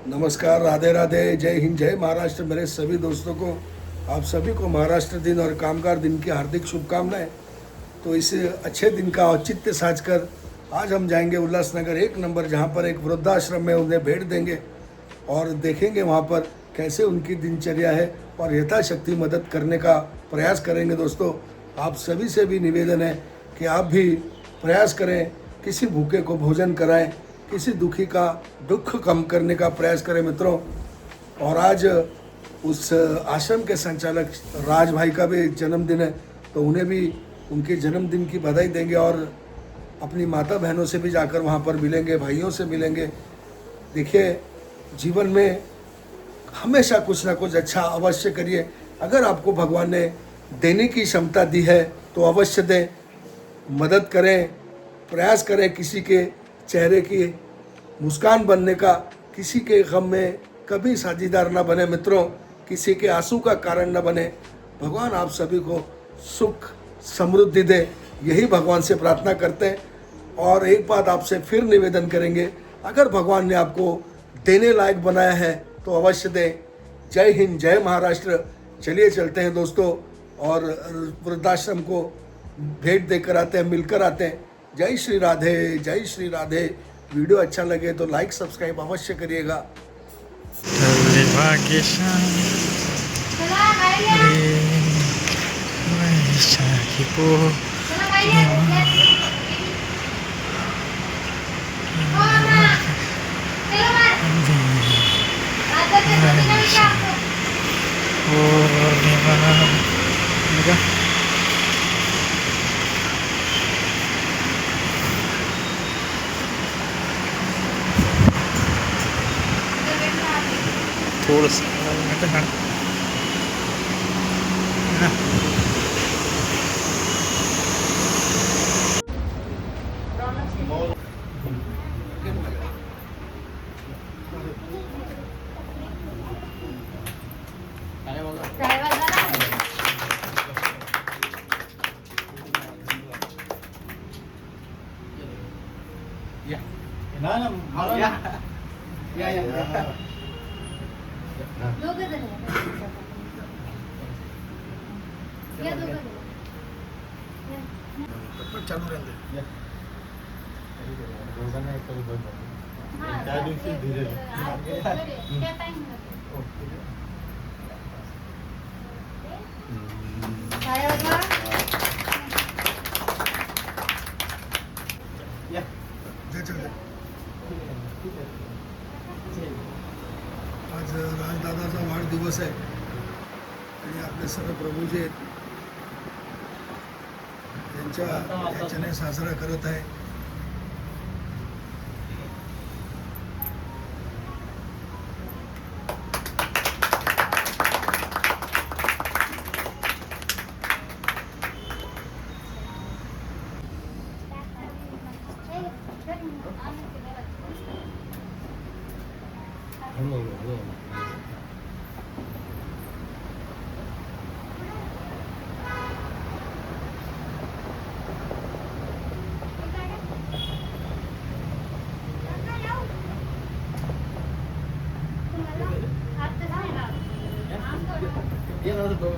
नमस्कार, राधे राधे, जय हिंद, जय महाराष्ट्र। मेरे सभी दोस्तों को, आप सभी को महाराष्ट्र दिन और कामगार दिन की हार्दिक शुभकामनाएं। तो इस अच्छे दिन का औचित्य साजकर आज हम जाएंगे उल्लासनगर 1 नंबर, जहां पर एक वृद्धाश्रम में उन्हें भेंट देंगे और देखेंगे वहां पर कैसे उनकी दिनचर्या है और यथाशक्ति मदद करने का प्रयास करेंगे। दोस्तों, आप सभी से भी निवेदन है कि आप भी प्रयास करें, किसी भूखे को भोजन कराएं, किसी दुखी का दुख कम करने का प्रयास करें मित्रों। और आज उस आश्रम के संचालक राज भाई का भी जन्मदिन है, तो उन्हें भी उनके जन्मदिन की बधाई देंगे और अपनी माता बहनों से भी जाकर वहाँ पर मिलेंगे, भाइयों से मिलेंगे। देखिए, जीवन में हमेशा कुछ ना कुछ अच्छा अवश्य करिए। अगर आपको भगवान ने देने की क्षमता दी है तो अवश्य दें, मदद करें, प्रयास करें, किसी के चेहरे की मुस्कान बनने का, किसी के गम में कभी साझीदार न बने मित्रों, किसी के आंसू का कारण न बने। भगवान आप सभी को सुख समृद्धि दे, यही भगवान से प्रार्थना करते हैं। और एक बात आपसे फिर निवेदन करेंगे, अगर भगवान ने आपको देने लायक बनाया है तो अवश्य दें। जय हिंद, जय महाराष्ट्र। चलिए चलते हैं दोस्तों और वृद्धाश्रम को भेंट देकर आते हैं, मिलकर आते हैं। जय श्री राधे, जय श्री राधे। वीडियो अच्छा लगे तो लाइक सब्सक्राइब अवश्य करिएगा। थोडंसं चालू रहते त्या दिवशी धीरे आज राजदादाचा वाढदिवस आहे आणि आपले सर्व प्रभू जे आहेत त्यांच्या याच्याने साजरा करत आहे।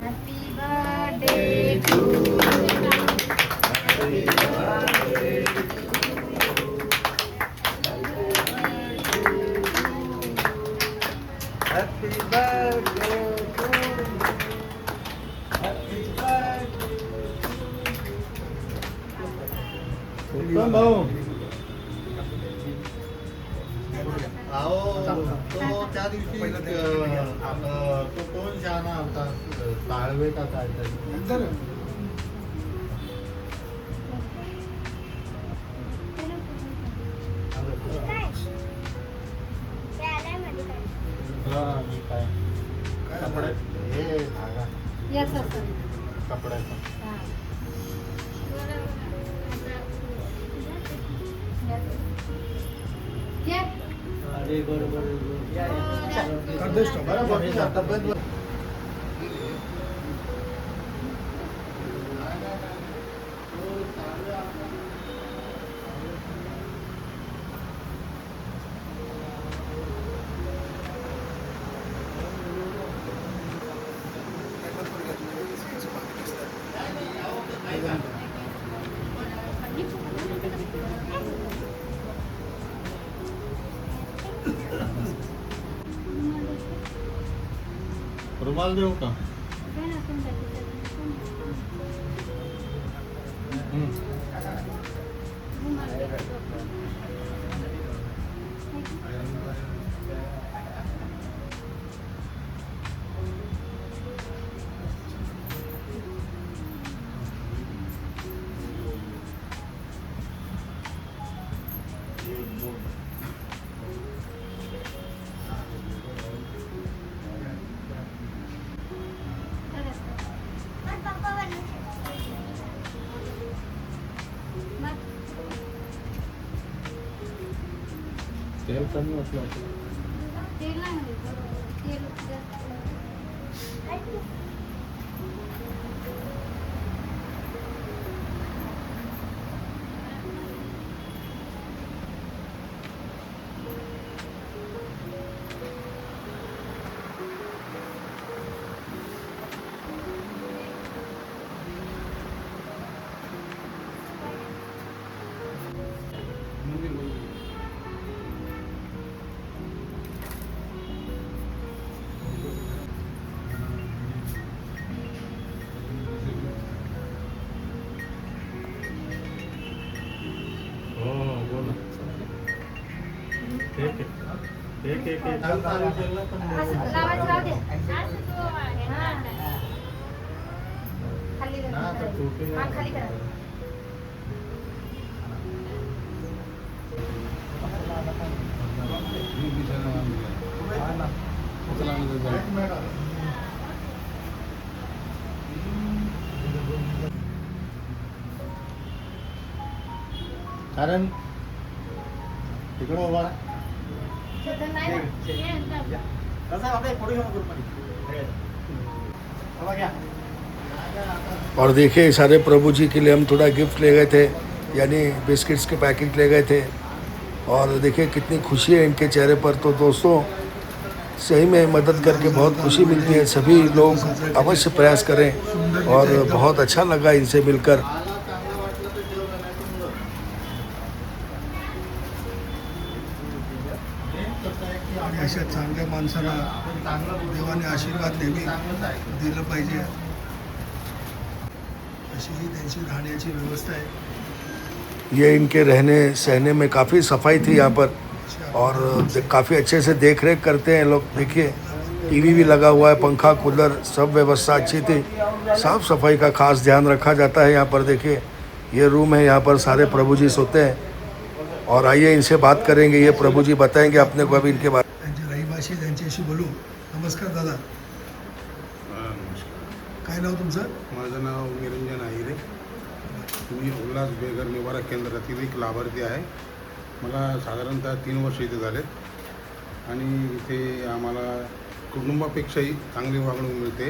Happy birthday to you. Happy birthday to you. Happy birthday to you. Happy birthday to you. आओ तो त्या दिवशी तो कोण शहाणा होता, साळवे का काहीतरी काय कपडे हे धागा कपड्याचा बरोबर रुमाल देऊ का? काय ना आपण तेल कमी वाटलं. तेल नाही म्हणजे तेल जास्त. हो बोला. असं लावायचं राहू दे. हां. खाली करा. हां, खाली करा. कारण तिकडं उभा छतन नाही ना. हे आणतात. और देखिए सारे प्रभु जी के लिए हम थोड़ा गिफ्ट ले गए थे, यानी बिस्किट्स के पैकेट ले गए थे। और देखिए कितनी खुशी है इनके चेहरे पर। तो दोस्तों सही में मदद करके बहुत खुशी मिलती है। सभी लोग अवश्य प्रयास करें और बहुत अच्छा लगा इनसे मिलकर। आणि अशा चांगल्या माणसाला देवाने आशीर्वाद नेहमी दिलं पाहिजे, अशी ही त्यांची राहण्याची व्यवस्था आहे। ये इनके रहने सहने में काफ़ी सफाई थी यहाँ पर, और काफ़ी अच्छे से देख रेख करते हैं लोग। देखिए टीवी भी लगा हुआ है, पंखा कूलर सब व्यवस्था अच्छी थी। साफ़ सफाई का खास ध्यान रखा जाता है यहाँ पर। देखिए ये रूम है, यहाँ पर सारे प्रभु जी सोते हैं। और आइए इनसे बात करेंगे, ये प्रभु जी बताएंगे अपने को अभी इनके बारे में। रहिवासी त्यांच्याशी बोलू। नमस्कार दादा, काय नाव तुमचं? माझं नाव निरंजन आहिरे. मी उल्हास बेघर निवारा केंद्रातील एक लाभार्थी आहे. मला साधारणतः 3 वर्ष इथे झालेत आणि इथे आम्हाला कुटुंबापेक्षाही चांगली वागणूक मिळते.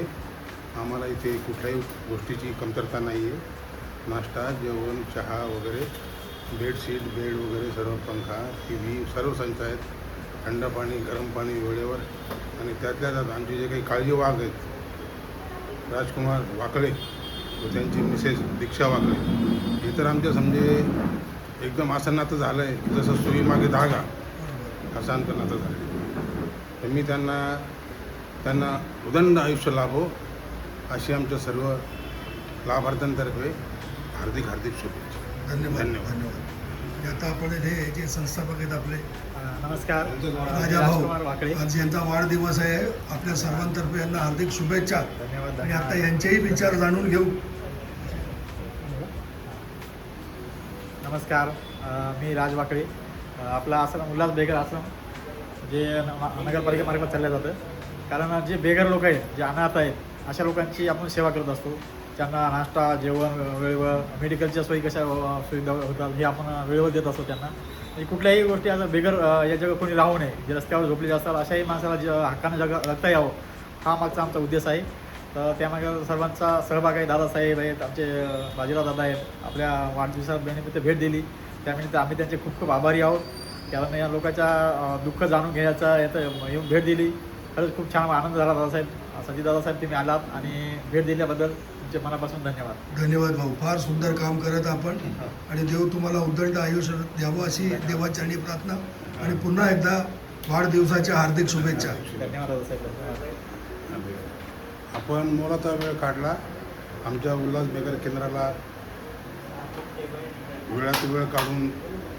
आम्हाला इथे कुठल्याही गोष्टीची कमतरता नाही आहे. नाश्ता, जेवण, चहा वगैरे, बेडशीट, बेड वगैरे सर्व, पंखा, टी व्ही सर्व संच आहेत. थंड पाणी, गरम पाणी वेळेवर. आणि त्यातल्या त्यात आमची जे काही काळजीवाह आहेत, राजकुमार वाकळे व त्यांची मिसेस दीक्षा वाकळे, हे तर आमच्या समजे एकदम असं नातं झालं आहे जसं सुईमागे धागा, असं आमचं नातं झालं आहे. तर मी त्यांना उदंड आयुष्य लाभो अशी आमच्या सर्व लाभार्थ्यांतर्फे हार्दिक हार्दिक शुभेच्छा. धन्यवाद धन्यवाद. धन्यवाद. आता आपण हे जे संस्थापक आहेत आपले नमस्कार. राजा राजकुमार भाऊ, वाकळे. आज यांचा वाढदिवस आहे. आपल्या सर्वांतर्फे यांना हार्दिक शुभेच्छा. धन्यवाद. आणि आता यांचेही विचार जाणून घेऊ. नमस्कार. मी राज वाकळे. आपला आश्रम उल्हास बेघर आश्रम जे नगरपालिकेमार्फत चाललं जातं. कारण जे बेघर लोक आहेत, जे अनाथ आहेत, अशा लोकांची आपण सेवा करत असतो. त्यांना नाश्ता, जेवण वेळेवर, मेडिकलच्या सोयी कशा सुविधा होतात हे आपण वेळेवर देत असतो त्यांना. म्हणजे कुठल्याही गोष्टी असं बेघर या जगात कोणी राहू नये, जे रस्त्यावर झोपलेले असतात अशाही माणसाला हक्कानं जगता यावं, हा मागचा आमचा उद्देश आहे. तर त्यामागे सर्वांचा सहभाग आहे. दादासाहेब आहेत, आमचे बाजीराव दादा आहेत, आपल्या वाढदिवसानिमित्त भेट दिली, त्यानिमित्त आम्ही त्यांचे खूप खूप आभारी आहोत. कारण या लोकांच्या दुःख जाणून घेण्याचा याचं येऊन भेट दिली. खरंच खूप छान आनंद झाला. दादासाहेब, संजय दादासाहेब, तुम्ही आलात आणि भेट दिल्याबद्दल तुमचे मनापासून धन्यवाद. धन्यवाद भाऊ, फार सुंदर काम करत आपण. आणि देव तुम्हाला उदंड आयुष्य द्यावं अशी देवाचरणी प्रार्थना. आणि पुन्हा एकदा वाढदिवसाच्या हार्दिक शुभेच्छा. धन्यवाद दादासाहेब. धन्यवाद. आपण मोलाचा वेळ काढला आमच्या उल्हास बेगर केंद्राला वेळात वेळ काढून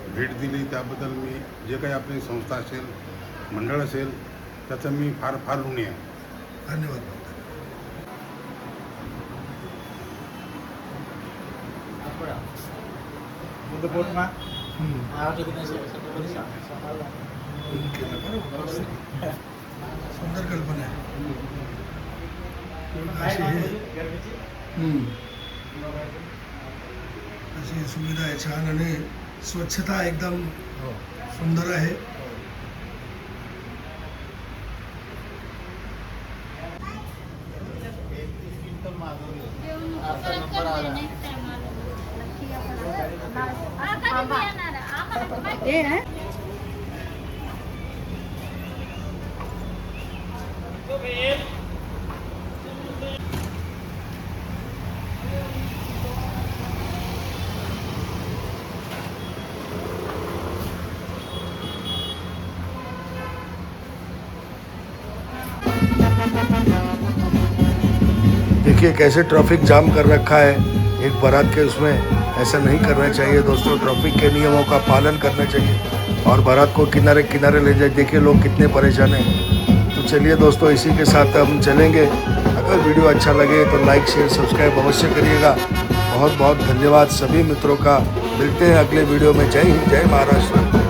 भेट दिली त्याबद्दल मी जे काही आपली संस्था असेल मंडळ असेल त्याचं मी फार फार ऋणी आहे. धन्यवाद. बुद्ध पौर्णिमा हम्म. महाराष्ट्र दिनाची छत्रपती संभाजी केलं बरोबर. सुंदर कल्पना आहे. अशी ही- गरजेची हम्म. अशी सुविधा आहे छान आणि स्वच्छता एकदम सुंदर आहे. जेवण परत करते next time आलो. नक्की आपण. कधी येणार? आम्हाला माहिती. देखिए कैसे ट्रैफिक जाम कर रखा है एक बारात के उसमें. ऐसा नहीं करना चाहिए दोस्तों. ट्रैफिक के नियमों का पालन करना चाहिए और बारात को किनारे किनारे ले जाए. देखिए लोग कितने परेशान हैं. तो चलिए दोस्तों इसी के साथ हम चलेंगे. अगर वीडियो अच्छा लगे तो लाइक शेयर सब्सक्राइब अवश्य करिएगा. बहुत बहुत धन्यवाद सभी मित्रों का. मिलते हैं अगले वीडियो में. जय हिंद जय महाराष्ट्र.